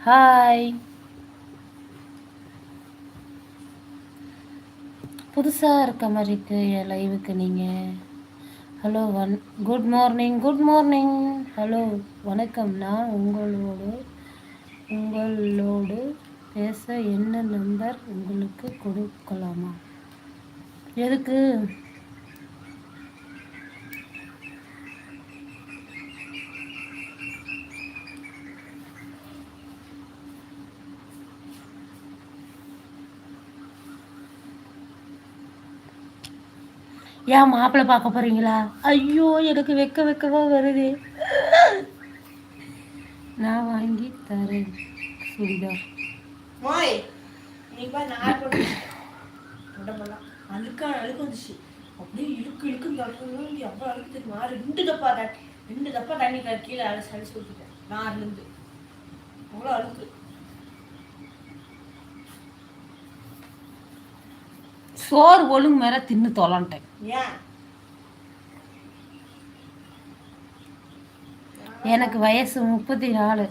Hi, புதுசாக இருக்க மாதிரி இருக்கு என் லைவுக்கு நீங்கள். Hello good morning, good morning. Hello வணக்கம். நான் உங்களோடு பேச என்ன நம்பர் உங்களுக்கு கொடுக்கலாமா? எதுக்கு? ஏன் மாப்பிள்ளை பார்க்க போறீங்களா? ஐயோ, எனக்கு வெக்கவா வருது. நான் வாங்கி தரேன் சுடிதார். அழுக்கு வந்துச்சு. அப்படியே எவ்வளோ அழுக்கு தெரியுமா? ரெண்டு தப்பா தண்ணி கீழே அடிச்சு கொடுத்துட்டேன். நான் இருந்து அவ்வளோ அழுக்கு. சோறு ஒழுங்கு மேல தின்னு தொலைன்ட்டேன். எனக்கு வயசு 34.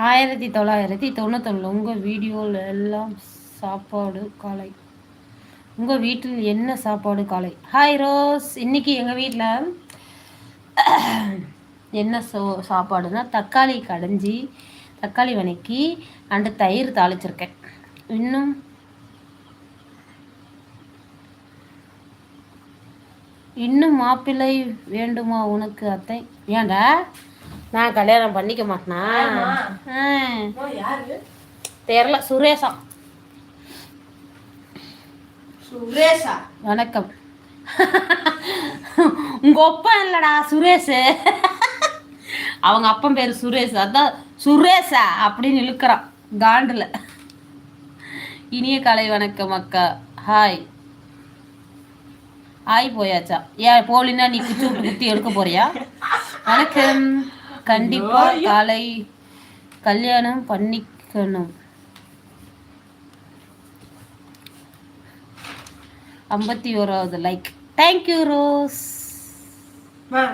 1991. உங்கள் வீடியோவில் எல்லாம் சாப்பாடு காலை. உங்கள் வீட்டில் என்ன சாப்பாடு காலை? Hi rose. இன்னைக்கு எங்கள் வீட்டில் என்ன சாப்பாடுனா தக்காளி கடைஞ்சி, தக்காளி வணக்கி அண்டு தயிர் தாளிச்சிருக்கேன். இன்னும் மாப்பிள்ளை வேண்டுமா உனக்கு அத்தை? ஏன்டா நான் கல்யாணம் பண்ணிக்க மாட்டேனா? தெரியல. சுரேஷா. வணக்கம். உங்க அப்பா இல்லடா சுரேஷ். அவங்க அப்பன் பேரு சுரேஷ். அதான் சுரேஷா அப்படின்னு இழுக்கிறான் காண்டில். இனிய காலை வணக்கம் அக்கா. ஹாய். போயாச்சா? ஏன் போலினா நீ குத்தி எடுக்க போறியா? வணக்கம். கண்டிப்பா காலை கல்யாணம் பண்ணிக்கணும். 51வது லைக். Thank you rose.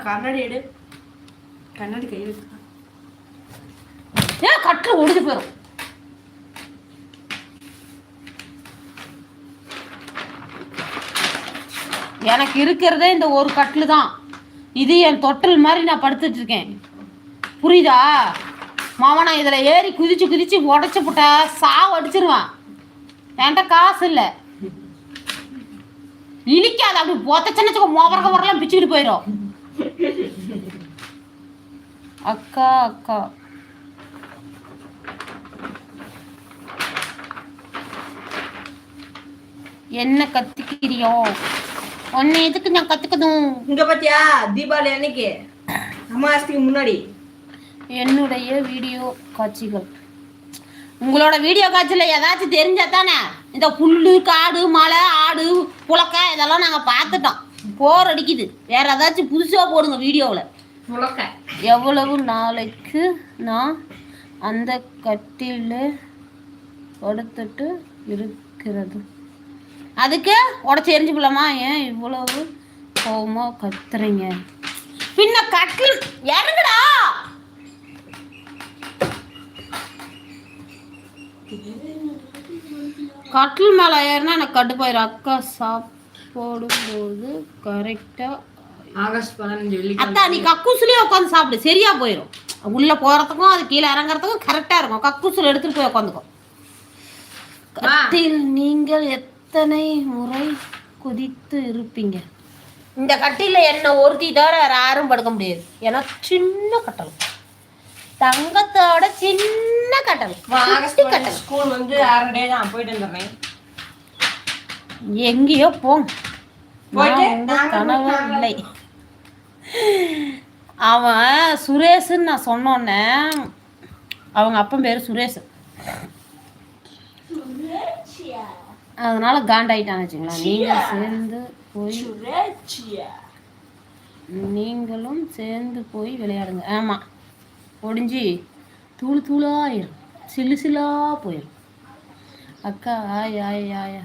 கண்ணாடி எடு. கண்ணாடி கையில் ஏன் கட்டில் ஒடிஞ்சு போயிடும். எனக்கு இருக்கிறதே இந்த ஒரு கட்டில் தான். இது என் தொட்டில் மாதிரி நான் படுத்துட்டு இருக்கேன். புரியுதா மாமா? நான் இதில் ஏறி குதிச்சு உடச்சி போட்டா சாவு அடிச்சிருவான். என்கிட்ட காசு இல்லை. இழிக்காது. அப்படி பொத்தச்சனச்சுக்க மோபரலாம் பிச்சுக்கிட்டு போயிடும். அக்கா அக்கா என்ன கத்துக்கிறியோ? ஒன்னு எதுக்கு நான் கத்துக்கணும்? இங்க பாத்தியா தீபாவளி அன்னைக்கு அமாவாசைக்கு முன்னாடி என்னுடைய வீடியோ காட்சிகள். உங்களோட வீடியோ காட்சியில் ஏதாச்சும் தெரிஞ்சா தானே. இந்த புல்லு காடு மலை ஆடு புழக்க இதெல்லாம் நாங்கள் பார்த்துட்டோம். போர் அடிக்குது. வேற ஏதாச்சும் புதுசாக போடுங்க வீடியோவில். புழக்க எவ்வளவு நாளைக்கு நான் அந்த கட்டில படுத்துட்டு இருக்கிறது? அதுக்கு உடச்சி எரிஞ்சு போலாமா? ஏன் இவ்வளவு கோவமா கத்துறீங்க? பின்ன கட்டில் இறங்குடா. கட்டில் மேலே ஏறினா எனக்கு கட்டுப்பாயிரும். அக்கா சாப்பிடும் போது கரெக்டா ஆகஸ்ட் 15 அத்தா நீ கக்கூசுலேயே உட்காந்து சாப்பிடு. சரியா போயிடும். உள்ள போறதுக்கும் அது கீழே இறங்குறதுக்கும் கரெக்டா இருக்கும். கக்கூசுல எடுத்துட்டு போய் உட்காந்துக்கோ. கட்டில் நீங்கள் எத்தனை முறை குதித்து இருப்பீங்க? இந்த கட்டில என்ன ஒருத்தி தவிர யாரும் படுக்க முடியாது. ஏன்னா சின்ன கட்டல், தங்கத்தோட சின்ன கட்டல். ஸ்கூல் வந்து 6 டே தான் போயிட்டு வந்துடுறேன். எங்கேயோ போங்க. கனவு இல்லை. அவன் சுரேஷன்னு நான் சொன்னோன்னே அவங்க அப்பன் பேர் சுரேஷ். அதனால காண்டாயிட்டான்னு வச்சுங்களா. நீங்களும் சேர்ந்து போய் விளையாடுங்க. ஆமாம், ஒடிஞ்சி தூளாயிரும், சில்லா போயிடும். அக்கா ஆய் ஆய் ஆயா